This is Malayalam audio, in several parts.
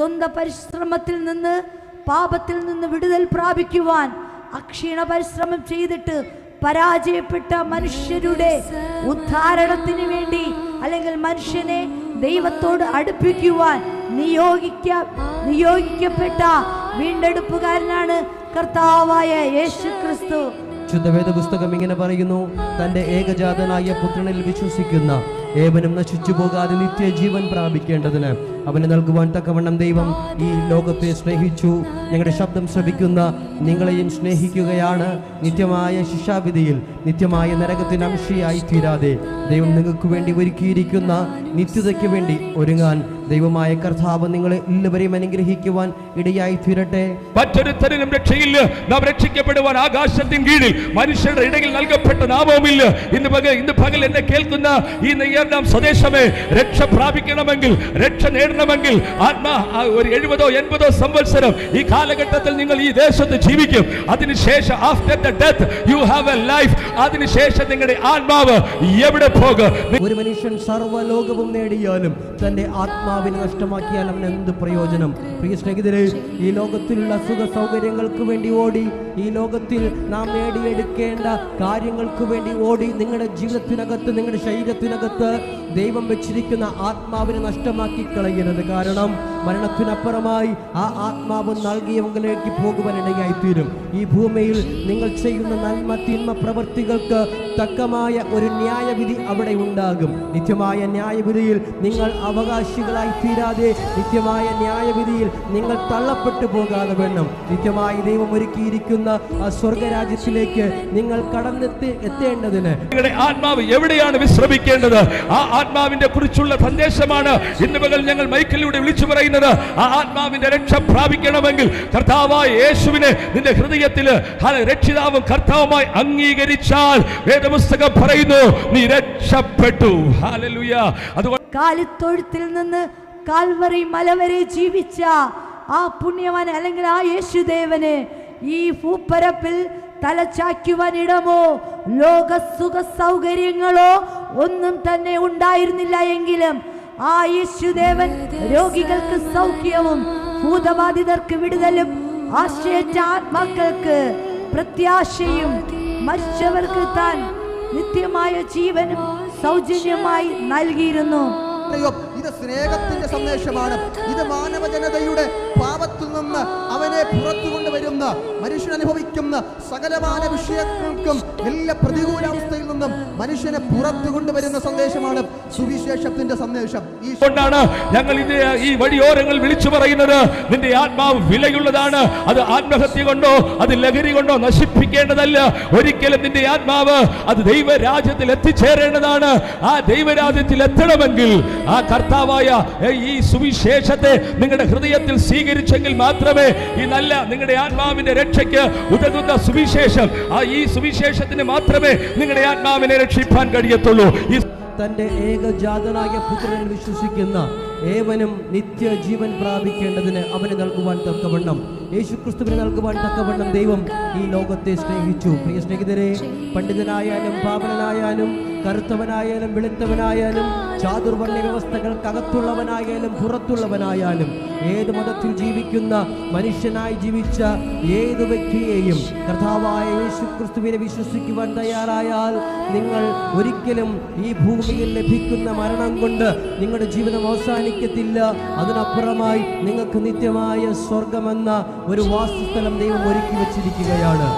സ്വന്തം പരിശ്രമത്തിൽ നിന്ന് പാപത്തിൽ നിന്ന് വിടുതൽ പ്രാപിക്കുവാൻ അക്ഷീണ പരിശ്രമം ചെയ്തിട്ട് പരാജയപ്പെട്ട മനുഷ്യരുടെ ഉദ്ധാരണത്തിന് വേണ്ടി അല്ലെങ്കിൽ മനുഷ്യനെ ദൈവത്തോട് അടുപ്പിക്കുവാൻ നിയോഗിക്കപ്പെട്ട വീണ്ടെടുപ്പുകാരനാണ് കർത്താവായ യേശുക്രിസ്തു. ശുദ്ധവേദ പുസ്തകം ഇങ്ങനെ പറയുന്നു, തന്റെ ഏകജാതനായ പുത്രനിൽ വിശ്വസിക്കുന്ന ഏവനും നശിച്ചു പോകാതെ നിത്യജീവൻ പ്രാപിക്കേണ്ടതിന് അവന് നൽകുവാൻ തക്കവണ്ണം ദൈവം ഈ ലോകത്തെ സ്നേഹിച്ചു. ഞങ്ങളുടെ ശബ്ദം ശ്രവിക്കുന്ന നിങ്ങളെയും സ്നേഹിക്കുകയാണ്. നിത്യമായ ശിക്ഷാവിധിയിൽ നിത്യമായ നരകത്തിന് അംശയായി തീരാതെ ദൈവം നിങ്ങൾക്ക് വേണ്ടി ഒരുക്കിയിരിക്കുന്ന നിത്യതയ്ക്ക് വേണ്ടി ഒരുങ്ങാൻ ദൈവമായ കർത്താവ് നിങ്ങളെ എല്ലാവരെയും അനുഗ്രഹിക്കുവാൻ ഇടയായി തീരട്ടെ. മറ്റൊരുത്തരിലും രക്ഷയില്ല. നാം രക്ഷിക്കപ്പെടുവാൻ ആകാശത്തിൻ കീഴിൽ മനുഷ്യരുടെ ഇടയിൽ നൽകപ്പെട്ട നാമവുമില്ല. ഇന്ന് പകൽ എന്നെ കേൾക്കുന്ന ഈ നെയ്യാം സ്വദേശമേ, രക്ഷ പ്രാപിക്കണമെങ്കിൽ, രക്ഷ നേടണമെങ്കിൽ ഒരു 70-80 സംവത്സരം ഈ കാലഘട്ടത്തിൽ നിങ്ങൾ ഈ ദേശത്ത് ജീവിക്കും. അതിനുശേഷം after the death you have A life. അതിനുശേഷം നിങ്ങളുടെ ആത്മാവ് എവിടെ പോകും? ഒരു മനുഷ്യൻ സർവ്വലോകവും നേടിയാലും തന്റെ ആത്മാവിനെ നഷ്ടമാക്കിയാൽ അവൻ എന്ത് പ്രയോജനം? പ്രിയ സ്നേഹിതരെ, ഈ ലോകത്തിലുള്ള സുഖ സൗകര്യങ്ങൾക്ക് വേണ്ടി ഓടി, ഈ ലോകത്തിൽ നാം നേടിയെടുക്കേണ്ട കാര്യങ്ങൾക്ക് വേണ്ടി ഓടി, നിങ്ങളുടെ ജീവിതത്തിനകത്ത്, നിങ്ങളുടെ ശരീരത്തിനകത്ത് ദൈവം വെച്ചിരിക്കുന്ന ആത്മാവിനെ നഷ്ടമാക്കി കളയരുത്. കാരണം മരണത്തിനപ്പുറമായി ആ ആത്മാവ് നൽകിയവങ്ങളിലേക്ക് പോകുവാനിടയായിത്തീരും. ഈ ഭൂമിയിൽ നിങ്ങൾ ചെയ്യുന്ന നന്മ തിന്മ പ്രവൃത്തികൾക്ക് തക്കമായ ഒരു ന്യായവിധി അവിടെ ഉണ്ടാകും. നിത്യമായ ന്യായവിധിയിൽ നിങ്ങൾ അവകാശികളായി തീരാതെ, നിത്യമായ ന്യായവിധിയിൽ നിങ്ങൾ തള്ളപ്പെട്ടു പോകാതെ വേണം നിത്യമായി ദൈവം ഒരുക്കിയിരിക്കുന്ന ആ സ്വർഗരാജ്യത്തിലേക്ക് നിങ്ങൾ എത്തേണ്ടതിന് നിങ്ങളുടെ ആത്മാവ് എവിടെയാണ് വിശ്രമിക്കേണ്ടത്? ആ ആത്മാവിന്റെ കുറിച്ചുള്ള സന്ദേശമാണ് ഇന്ന് പകൽ ഞങ്ങൾ മൈക്കിലൂടെ വിളിച്ചു പറയുന്നത്. ആ ആത്മാവിന്റെ രക്ഷ പ്രാപിക്കണമെങ്കിൽ കർത്താവായ യേശുവിനെ നിന്റെ ഹൃദയത്തിൽ രക്ഷിതാവും കർത്താവുമായി അംഗീകരിച്ചാൽ വേദപുസ്തകം പറയുന്നു, നീ രക്ഷപ്പെട്ടു. ഹല്ലേലൂയ. അതുകൊണ്ട് കാലിത്തൊഴുത്തിൽ നിന്ന് കാൽവറി മല വരെ ജീവിച്ച ആ പുണ്യവാൻ അല്ലെങ്കിൽ ആ യേശുദേവന് ഈ ഭൂപ്പരപ്പിൽ തലചായ്ക്കുവാൻ ഇടമോ ലോക സുഖ സൗകര്യങ്ങളോ ഒന്നും തന്നെ ഉണ്ടായിരുന്നില്ല. എങ്കിലും ആ യേശുദേവൻ രോഗികൾക്ക് സൗഖ്യവും ഭൂതബാധിതർക്ക് വിടുതലും ആശ്രയിച്ച ആത്മാക്കൾക്ക് പ്രത്യാശയും മരിച്ചവർക്ക് താൻ നിത്യമായ ജീവനും സൗജന്യമായി നൽകിയിരുന്നു. ഇത് സ്നേഹത്തിന്റെ സന്ദേശമാണ്. ഇത് മാനവ ജനതയുടെ പാപത്തിൽ നിന്ന് അവനെ പുറത്തു കൊണ്ടുവരുന്ന, മനുഷ്യൻ അനുഭവിക്കുന്ന സകലമാന വിഷയങ്ങൾക്കും എല്ലാ പ്രതികൂലാവസ്ഥയിൽ നിന്നും മനുഷ്യനെ പുറത്തു കൊണ്ടുവരുന്ന സന്ദേശമാണ് സുവിശേഷത്തിന്റെ സന്ദേശം. കൊണ്ടാണ് ഞങ്ങൾ ഈ വഴിയോരങ്ങൾ വിളിച്ചു പറയുന്നത്, നിന്റെ ആത്മാവ് വിലയുള്ളതാണ്. അത് ആത്മഹത്യ കൊണ്ടോ അത് ലഹരി കൊണ്ടോ നശിപ്പിക്കേണ്ടതല്ല. ഒരിക്കലും നിന്റെ ആത്മാവ് അത് ദൈവരാജ്യത്തിൽ എത്തിച്ചേരേണ്ടതാണ്. ആ ദൈവരാജ്യത്തിൽ എത്തണമെങ്കിൽ ആ കർത്താവായ ഈ സുവിശേഷത്തെ നിങ്ങളുടെ ഹൃദയത്തിൽ സ്വീകരിച്ചെങ്കിൽ മാത്രമേ ഈ നല്ല നിങ്ങളുടെ ആത്മാവിന്റെ രക്ഷയ്ക്ക് ഉതകുന്ന സുവിശേഷം, ഈ സുവിശേഷത്തിന് മാത്രമേ നിങ്ങളുടെ ആത്മാവിനെ രക്ഷിക്കാൻ കഴിയത്തുള്ളൂ. തന്റെ ഏകജാതനായ പുത്രനിൽ വിശ്വസിക്കുന്ന ഏവനും നിത്യജീവൻ പ്രാപിക്കേണ്ടതിന് അവന് നൽകുവാൻ തക്കവണ്ണം, യേശുക്രിസ്തുവിനെ നൽകുവാൻ തക്കവണ്ണം ദൈവം ഈ ലോകത്തെ സ്നേഹിച്ചു. പ്രിയ സ്നേഹിതരെ, പണ്ഡിതനായാലും പാവനനായാലും കറുത്തവനായാലും വെളുത്തവനായാലും ചാതുർവർണ്ണ വ്യവസ്ഥകൾക്കകത്തുള്ളവനായാലും പുറത്തുള്ളവനായാലും ഏത് മതത്തിൽ ജീവിക്കുന്ന മനുഷ്യനായി ജീവിച്ച ഏത് വ്യക്തിയെയും കർത്താവായ യേശുക്രിസ്തുവിനെ വിശ്വസിക്കുവാൻ തയ്യാറായാൽ നിങ്ങൾ ഒരിക്കലും ഈ ഭൂമിയിൽ ലഭിക്കുന്ന മരണം കൊണ്ട് നിങ്ങളുടെ ജീവിതം അവസാനിക്കത്തില്ല. അതിനപ്പുറമായി നിങ്ങൾക്ക് നിത്യമായ സ്വർഗമെന്ന ഒരു വാസസ്ഥലം ദൈവം ഒരുക്കി വച്ചിരിക്കുകയാണ്.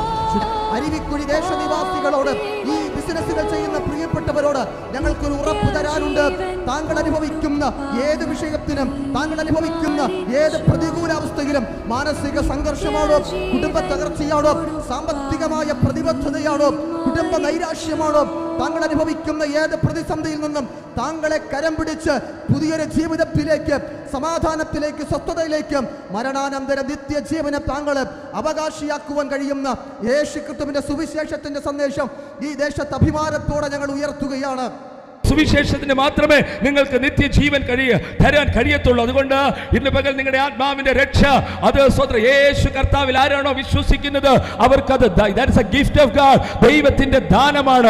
അരുവിക്കുഴി ദേശനിവാസികളോട്, ഈ ബിസിനസ്സുകൾ ചെയ്യുന്ന പ്രിയപ്പെട്ടവരോട് ഞങ്ങൾക്കൊരു ഉറപ്പ് തരാനുണ്ട്. താങ്കൾ അനുഭവിക്കുന്ന ഏത് വിഷയത്തിനും, താങ്കൾ അനുഭവിക്കുന്ന ഏത് പ്രതികൂലാവസ്ഥയിലും, മാനസിക സംഘർഷമാണോ, കുടുംബ തകർച്ചയാണോ, സാമ്പത്തികമായ പ്രതിബദ്ധതയാണോ, കുടുംബ നൈരാശ്യമാണോ, താങ്കൾ അനുഭവിക്കുന്ന ഏത് പ്രതിസന്ധിയിൽ നിന്നും താങ്കളെ കരം പിടിച്ച് പുതിയൊരു ജീവിതത്തിലേക്ക്, സമാധാനത്തിലേക്ക്, സ്വസ്ഥതയിലേക്ക്, മരണാനന്തര നിത്യജീവനെ താങ്കൾ അവകാശിയാക്കുവാൻ കഴിയുന്ന യേശുക്രിസ്തുവിന്റെ സുവിശേഷത്തിന്റെ സന്ദേശം ഈ ദേശത്ത് അഭിമാനത്തോടെ ഞങ്ങൾ ഉയർത്തുകയാണ്. സുവിശേഷത്തിന് മാത്രമേ നിങ്ങൾക്ക് നിത്യജീവൻ തരാൻ കഴിയത്തുള്ളൂ. അതുകൊണ്ട് ഇന്ന് പകൽ നിങ്ങളുടെ ആത്മാവിന്റെ രക്ഷ അത് യേശു കർത്താവിൽ ആരാണോ വിശ്വസിക്കുന്നത് അവർക്കത് that's A gift of God, ദൈവത്തിന്റെ ദാനമാണ്.